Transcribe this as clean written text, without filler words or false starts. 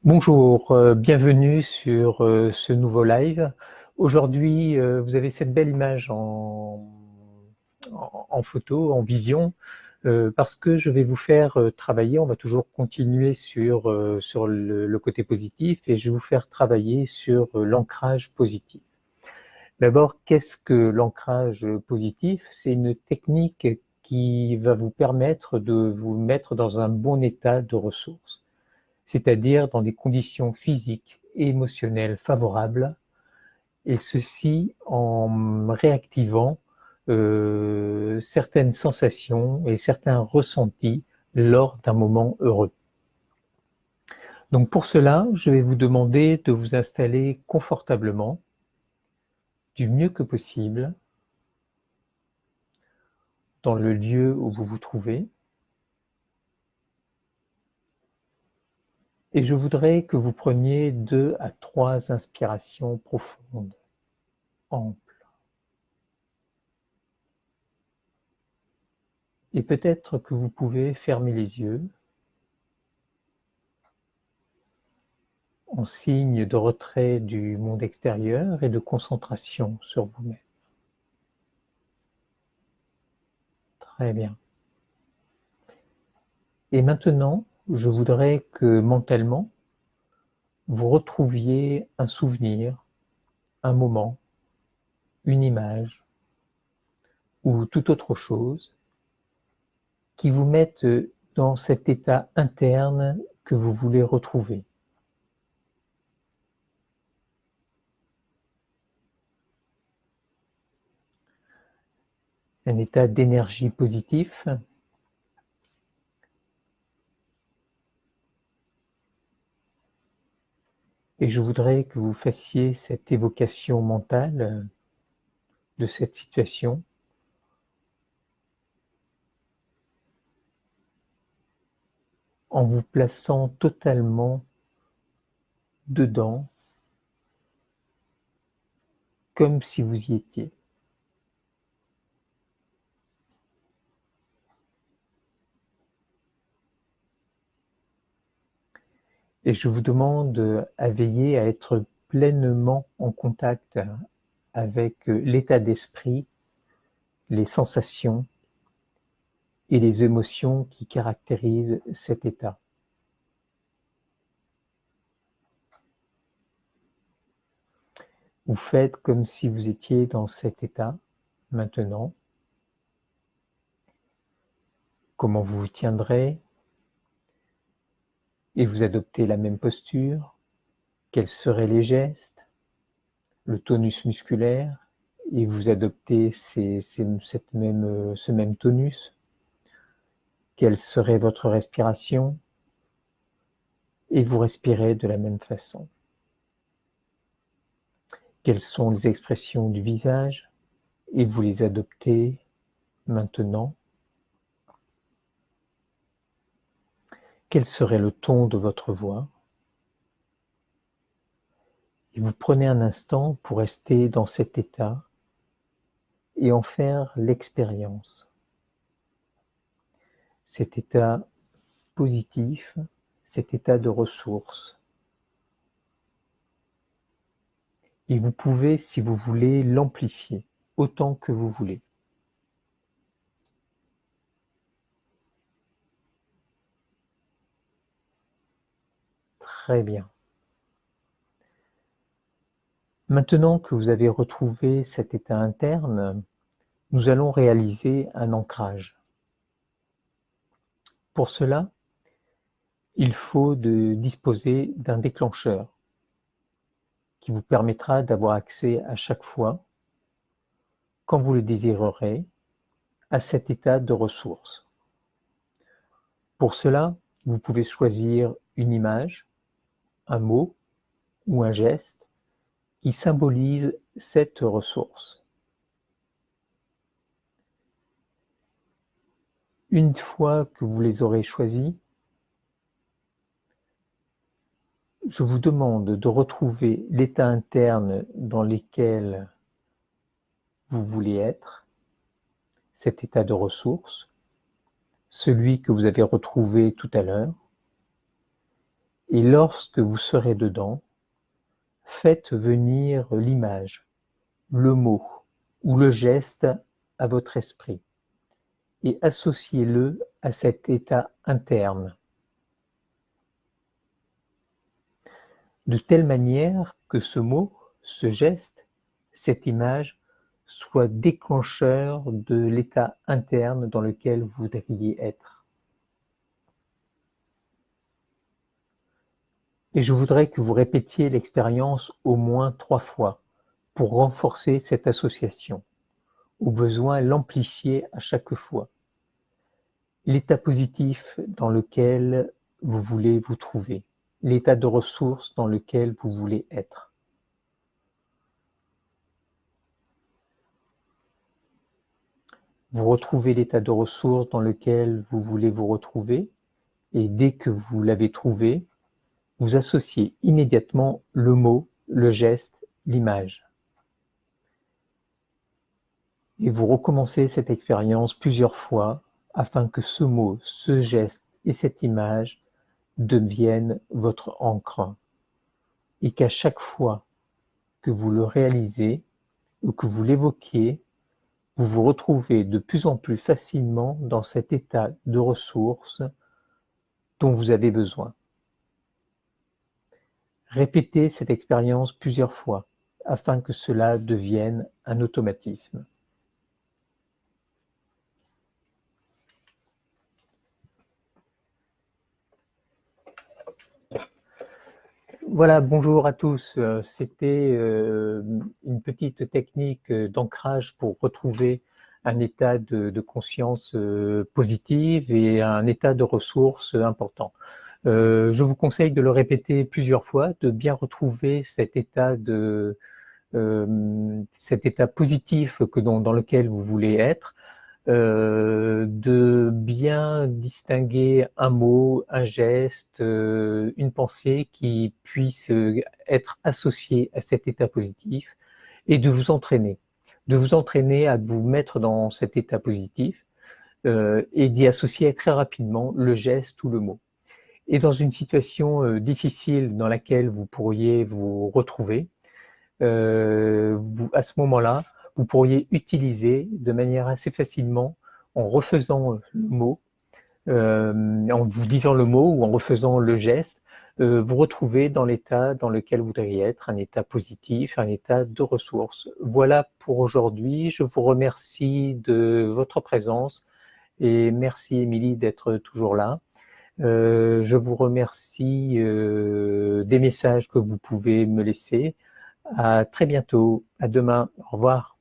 Bonjour, bienvenue sur ce nouveau live. Aujourd'hui, vous avez cette belle image en photo, en vision, parce que je vais vous faire travailler. On va toujours continuer sur le côté positif et je vais vous faire travailler sur l'ancrage positif. D'abord, qu'est-ce que l'ancrage positif? C'est une technique qui va vous permettre de vous mettre dans un bon état de ressources, c'est-à-dire dans des conditions physiques et émotionnelles favorables, et ceci en réactivant certaines sensations et certains ressentis lors d'un moment heureux. Donc pour cela, je vais vous demander de vous installer confortablement, du mieux que possible, dans le lieu où vous vous trouvez. Et je voudrais que vous preniez 2 à 3 inspirations profondes, amples. Et peut-être que vous pouvez fermer les yeux en signe de retrait du monde extérieur et de concentration sur vous-même. Très bien. Et maintenant, je voudrais que mentalement, vous retrouviez un souvenir, un moment, une image ou toute autre chose qui vous mette dans cet état interne que vous voulez retrouver. Un état d'énergie positif, et je voudrais que vous fassiez cette évocation mentale de cette situation en vous plaçant totalement dedans, comme si vous y étiez. Et je vous demande à veiller à être pleinement en contact avec l'état d'esprit, les sensations et les émotions qui caractérisent cet état. Vous faites comme si vous étiez dans cet état maintenant. Comment vous vous tiendrez? Et vous adoptez la même posture? Quels seraient les gestes, le tonus musculaire? Et vous adoptez ce même tonus? Quelle serait votre respiration? Et vous respirez de la même façon. Quelles sont les expressions du visage? Et vous les adoptez maintenant. Quel serait le ton de votre voix? Et vous prenez un instant pour rester dans cet état et en faire l'expérience. Cet état positif, cet état de ressource. Et vous pouvez, si vous voulez, l'amplifier autant que vous voulez. Très bien. Maintenant que vous avez retrouvé cet état interne, nous allons réaliser un ancrage. Pour cela, il faut disposer d'un déclencheur qui vous permettra d'avoir accès à chaque fois, quand vous le désirerez, à cet état de ressource. Pour cela, vous pouvez choisir une image, un mot ou un geste qui symbolise cette ressource. Une fois que vous les aurez choisis, je vous demande de retrouver l'état interne dans lequel vous voulez être, cet état de ressource, celui que vous avez retrouvé tout à l'heure, Et lorsque vous serez dedans, faites venir l'image, le mot ou le geste à votre esprit et associez-le à cet état interne, de telle manière que ce mot, ce geste, cette image soit déclencheur de l'état interne dans lequel vous voudriez être. Et je voudrais que vous répétiez l'expérience au moins 3 fois pour renforcer cette association. Au besoin, l'amplifier à chaque fois. L'état positif dans lequel vous voulez vous trouver, l'état de ressource dans lequel vous voulez être. Vous retrouvez l'état de ressource dans lequel vous voulez vous retrouver et dès que vous l'avez trouvé, vous associez immédiatement le mot, le geste, l'image. Et vous recommencez cette expérience plusieurs fois afin que ce mot, ce geste et cette image deviennent votre ancre et qu'à chaque fois que vous le réalisez ou que vous l'évoquiez, vous vous retrouvez de plus en plus facilement dans cet état de ressource dont vous avez besoin. Répétez cette expérience plusieurs fois afin que cela devienne un automatisme. Voilà, bonjour à tous. C'était une petite technique d'ancrage pour retrouver un état de conscience positive et un état de ressources important. Je vous conseille de le répéter plusieurs fois, de bien retrouver cet état positif dans lequel vous voulez être, de bien distinguer un mot, un geste, une pensée qui puisse être associée à cet état positif et de vous entraîner à vous mettre dans cet état positif et d'y associer très rapidement le geste ou le mot. Et dans une situation difficile dans laquelle vous pourriez vous retrouver, à ce moment-là, vous pourriez utiliser de manière assez facilement, en refaisant le mot, en vous disant le mot ou en refaisant le geste, vous retrouver dans l'état dans lequel vous voudriez être, un état positif, un état de ressources. Voilà pour aujourd'hui. Je vous remercie de votre présence et merci Émilie d'être toujours là. Je vous remercie des messages que vous pouvez me laisser. À très bientôt, à demain, au revoir.